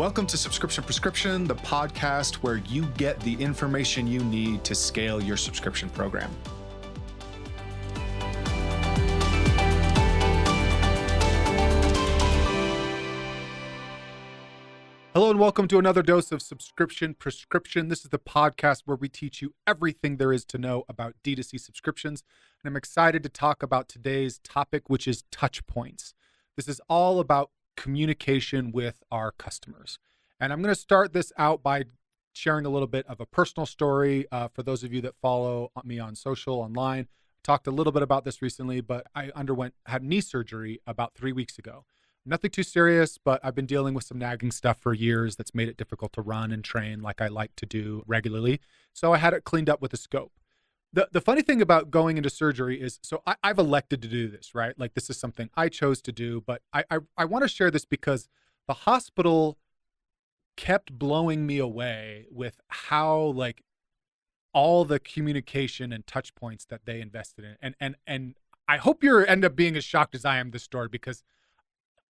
Welcome to Subscription Prescription, the podcast where you get the information you need to scale your subscription program. Hello and welcome to another dose of Subscription Prescription. This is the podcast where we teach you everything there is to know about D2C subscriptions. And I'm excited to talk about today's topic, which is touch points. This is all about communication with our customers. And I'm going to start this out by sharing a little bit of a personal story for those of you that follow me on social, online. Talked a little bit about this recently, but I had knee surgery about 3 weeks ago. Nothing too serious, but I've been dealing with some nagging stuff for years that's made it difficult to run and train like I like to do regularly. So I had it cleaned up with a scope. The funny thing about going into surgery is, so I've elected to do this, right? Like this is something I chose to do, but I want to share this because the hospital kept blowing me away with how like all the communication and touch points that they invested in. And I hope you end up being as shocked as I am this story, because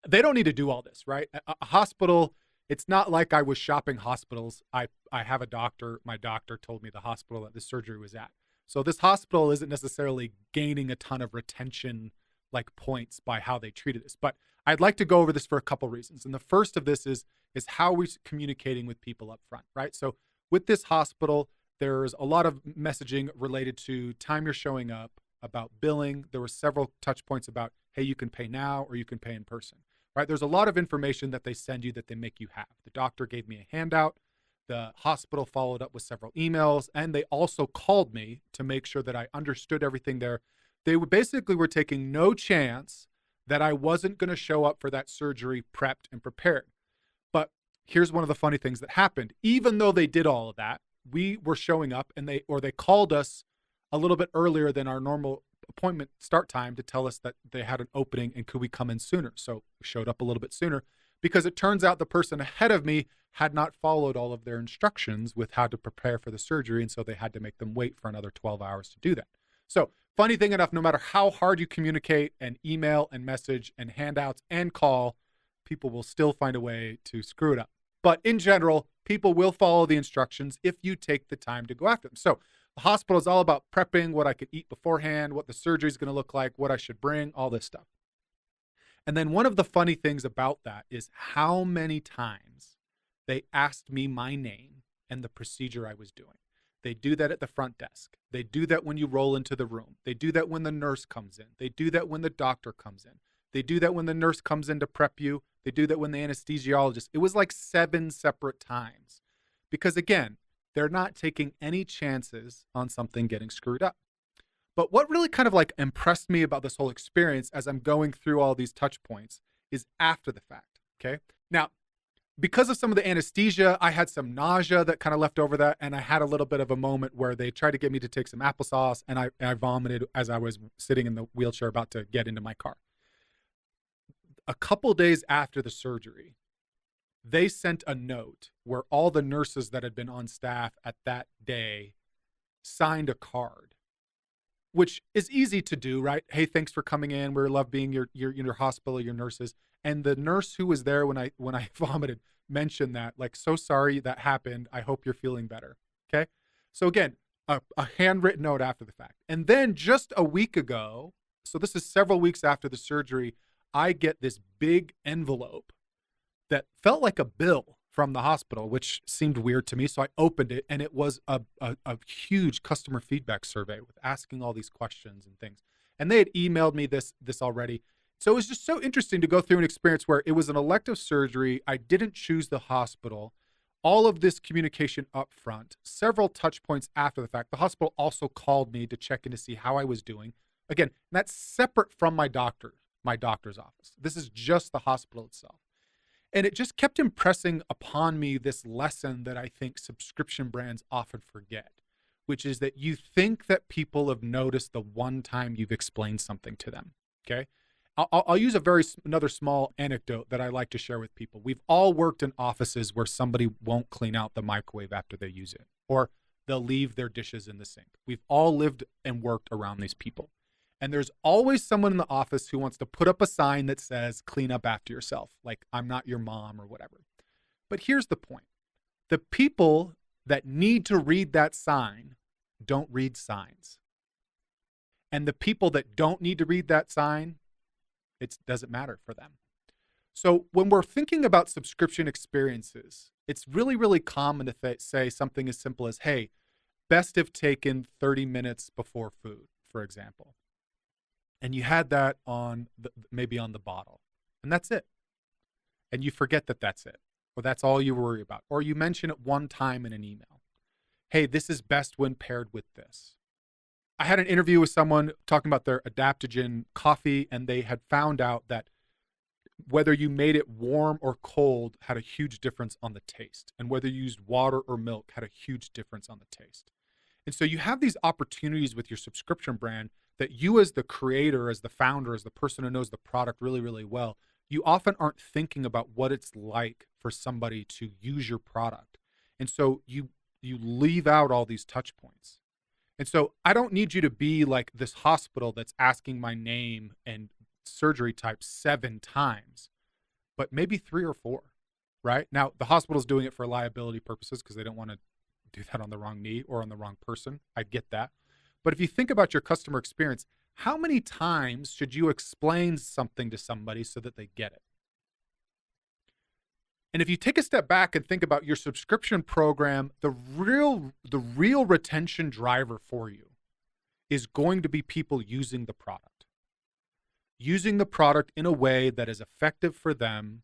they don't need to do all this, right? A hospital, it's not like I was shopping hospitals. I have a doctor. My doctor told me the hospital that the surgery was at. So this hospital isn't necessarily gaining a ton of retention like points by how they treated this. But I'd like to go over this for a couple reasons. And the first of this is how we're communicating with people up front, right? So with this hospital, there's a lot of messaging related to time you're showing up, about billing. There were several touch points about, hey, you can pay now or you can pay in person, right? There's a lot of information that they send you that they make you have. The doctor gave me a handout. The hospital followed up with several emails, and they also called me to make sure that I understood everything there. They basically were taking no chance that I wasn't going to show up for that surgery prepped and prepared. But here's one of the funny things that happened. Even though they did all of that, we were showing up, and they called us a little bit earlier than our normal appointment start time to tell us that they had an opening and could we come in sooner. So we showed up a little bit sooner, because it turns out the person ahead of me had not followed all of their instructions with how to prepare for the surgery. And so they had to make them wait for another 12 hours to do that. So funny thing enough, no matter how hard you communicate and email and message and handouts and call, people will still find a way to screw it up. But in general, people will follow the instructions if you take the time to go after them. So the hospital is all about prepping, what I could eat beforehand, what the surgery is going to look like, what I should bring, all this stuff. And then one of the funny things about that is how many times they asked me my name and the procedure I was doing. They do that at the front desk. They do that when you roll into the room. They do that when the nurse comes in. They do that when the doctor comes in. They do that when the nurse comes in to prep you. They do that when the anesthesiologist. It was like 7 separate times. Because again, they're not taking any chances on something getting screwed up. But what really kind of like impressed me about this whole experience as I'm going through all these touch points is after the fact, okay? Now, because of some of the anesthesia, I had some nausea that kind of left over that, and I had a little bit of a moment where they tried to get me to take some applesauce, and I vomited as I was sitting in the wheelchair about to get into my car. A couple days after the surgery, they sent a note where all the nurses that had been on staff at that day signed a card, which is easy to do, right? Hey, thanks for coming in. We love being your hospital, your nurses. And the nurse who was there when I vomited mentioned that, like, so sorry that happened. I hope you're feeling better. Okay. So again, a handwritten note after the fact. And then just a week ago, so this is several weeks after the surgery, I get this big envelope that felt like a bill from the hospital, which seemed weird to me. So I opened it, and it was a huge customer feedback survey with asking all these questions and things. And they had emailed me this already. So it was just so interesting to go through an experience where it was an elective surgery. I didn't choose the hospital. All of this communication up front, several touch points after the fact. The hospital also called me to check in to see how I was doing. Again, that's separate from my doctor's office. This is just the hospital itself. And it just kept impressing upon me this lesson that I think subscription brands often forget, which is that you think that people have noticed the one time you've explained something to them, okay? I'll use another small anecdote that I like to share with people. We've all worked in offices where somebody won't clean out the microwave after they use it, or they'll leave their dishes in the sink. We've all lived and worked around these people. And there's always someone in the office who wants to put up a sign that says, clean up after yourself, like I'm not your mom or whatever. But here's the point. The people that need to read that sign don't read signs. And the people that don't need to read that sign, it doesn't matter for them. So when we're thinking about subscription experiences, it's really, really common to say something as simple as, hey, best if taken 30 minutes before food, for example. And you had that on maybe on the bottle, and that's it. And you forget that that's it, or that's all you worry about. Or you mention it one time in an email. Hey, this is best when paired with this. I had an interview with someone talking about their adaptogen coffee, and they had found out that whether you made it warm or cold had a huge difference on the taste. And whether you used water or milk had a huge difference on the taste. And so you have these opportunities with your subscription brand that you, as the creator, as the founder, as the person who knows the product really, really well, you often aren't thinking about what it's like for somebody to use your product. And so you leave out all these touch points. And so I don't need you to be like this hospital that's asking my name and surgery type 7 times, but maybe 3 or 4, right? Now, the hospital's doing it for liability purposes because they don't want to do that on the wrong knee or on the wrong person. I get that. But if you think about your customer experience, how many times should you explain something to somebody so that they get it? And if you take a step back and think about your subscription program, the real retention driver for you is going to be people using the product. Using the product in a way that is effective for them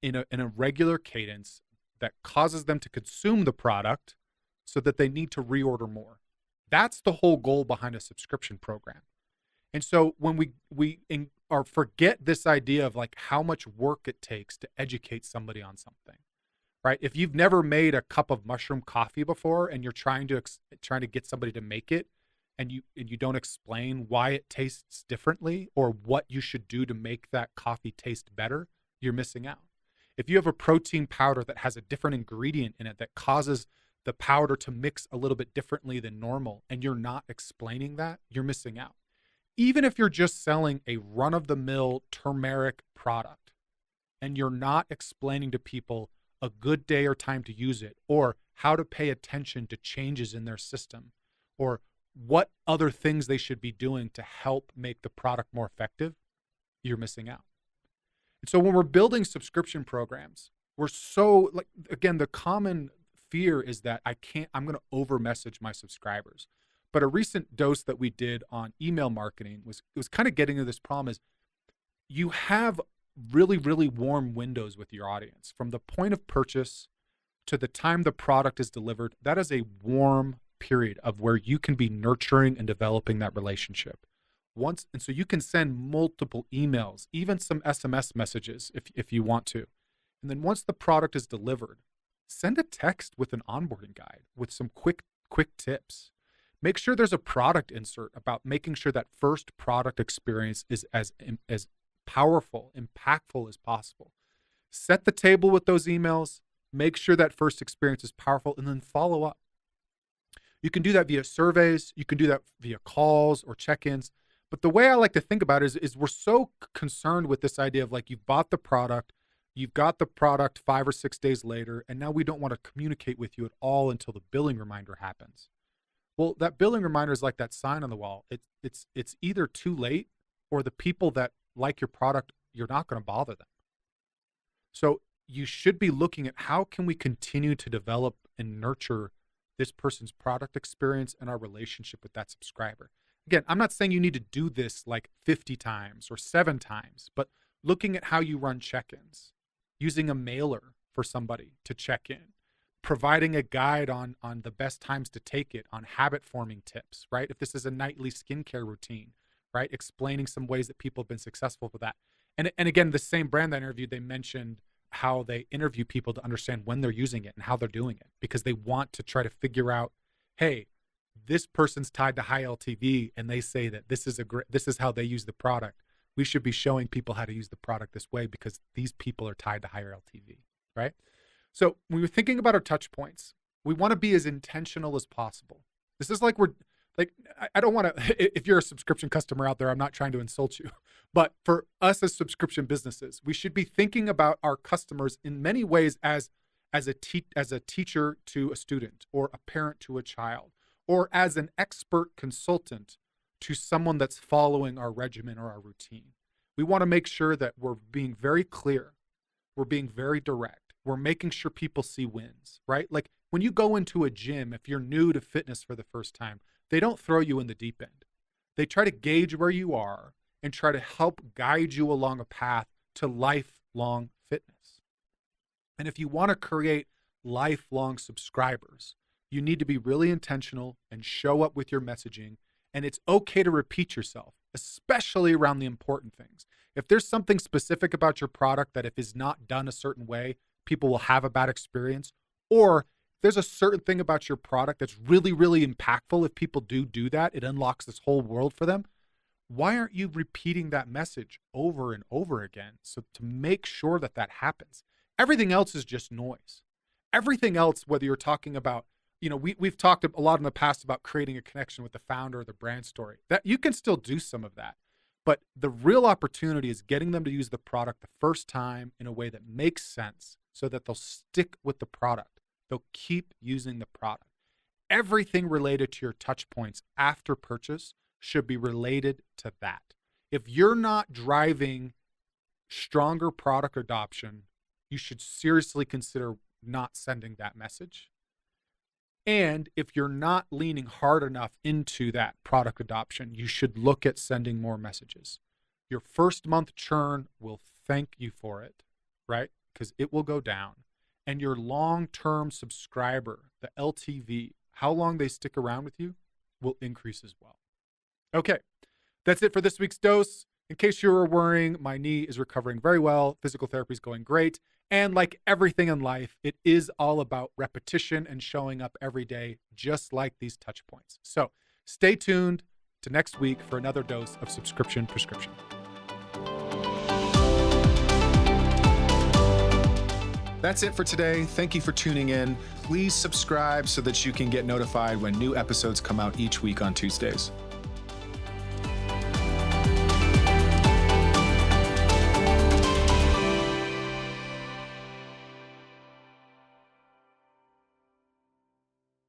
in a regular cadence that causes them to consume the product so that they need to reorder more. That's the whole goal behind a subscription program. And so when we forget this idea of like how much work it takes to educate somebody on something, right? If you've never made a cup of mushroom coffee before and you're trying to get somebody to make it, and you don't explain why it tastes differently or what you should do to make that coffee taste better, you're missing out. If you have a protein powder that has a different ingredient in it that causes the powder to mix a little bit differently than normal, and you're not explaining that, you're missing out. Even if you're just selling a run-of-the-mill turmeric product and you're not explaining to people a good day or time to use it, or how to pay attention to changes in their system, or what other things they should be doing to help make the product more effective, you're missing out. And so when we're building subscription programs, we're so, like, again, the common fear is that I'm going to over message my subscribers. But a recent dose that we did on email marketing was kind of getting to this problem is you have really, really warm windows with your audience. From the point of purchase to the time the product is delivered, that is a warm period of where you can be nurturing and developing that relationship. And so you can send multiple emails, even some SMS messages if you want to. And then once the product is delivered, send a text with an onboarding guide with some quick tips. Make sure there's a product insert about making sure that first product experience is as powerful, impactful as possible. Set the table with those emails, make sure that first experience is powerful, and then follow up. You can do that via surveys, you can do that via calls or check-ins. But the way I like to think about it is we're so concerned with this idea of like you've bought the product, you've got the product 5 or 6 days later, and now we don't want to communicate with you at all until the billing reminder happens. Well, that billing reminder is like that sign on the wall. It's either too late or the people that like your product, you're not going to bother them. So you should be looking at how can we continue to develop and nurture this person's product experience and our relationship with that subscriber. Again, I'm not saying you need to do this like 50 times or 7 times, but looking at how you run check-ins, using a mailer for somebody to check in, providing a guide on the best times to take it, on habit forming tips, right? If this is a nightly skincare routine, right? Explaining some ways that people have been successful with that. And again, the same brand that I interviewed, they mentioned how they interview people to understand when they're using it and how they're doing it, because they want to try to figure out, hey, this person's tied to high LTV and they say that this is how they use the product. We should be showing people how to use the product this way because these people are tied to higher LTV, right? So when we're thinking about our touch points, we want to be as intentional as possible. This is like I don't want to, if you're a subscription customer out there, I'm not trying to insult you, But for us as subscription businesses, we should be thinking about our customers in many ways as a teacher to a student, or a parent to a child, or as an expert consultant to someone that's following our regimen or our routine. We want to make sure that we're being very clear. We're being very direct. We're making sure people see wins, right? Like when you go into a gym, if you're new to fitness for the first time, they don't throw you in the deep end. They try to gauge where you are and try to help guide you along a path to lifelong fitness. And if you want to create lifelong subscribers, you need to be really intentional and show up with your messaging. And it's okay to repeat yourself, especially around the important things. If there's something specific about your product that if is not done a certain way, people will have a bad experience, or if there's a certain thing about your product that's really, really impactful, if people do that, it unlocks this whole world for them. Why aren't you repeating that message over and over again? So to make sure that that happens. Everything else is just noise. Everything else, whether you're talking about, we've talked a lot in the past about creating a connection with the founder or the brand story, that you can still do some of that. But the real opportunity is getting them to use the product the first time in a way that makes sense so that they'll stick with the product. They'll keep using the product. Everything related to your touch points after purchase should be related to that. If you're not driving stronger product adoption, you should seriously consider not sending that message. And if you're not leaning hard enough into that product adoption, you should look at sending more messages. Your first month churn will thank you for it, right? Because it will go down. And your long-term subscriber, the LTV, how long they stick around with you, will increase as well. Okay, that's it for this week's dose. In case you were worrying, my knee is recovering very well. Physical therapy is going great. And like everything in life, it is all about repetition and showing up every day, just like these touch points. So stay tuned to next week for another dose of Subscription Prescription. That's it for today. Thank you for tuning in. Please subscribe so that you can get notified when new episodes come out each week on Tuesdays.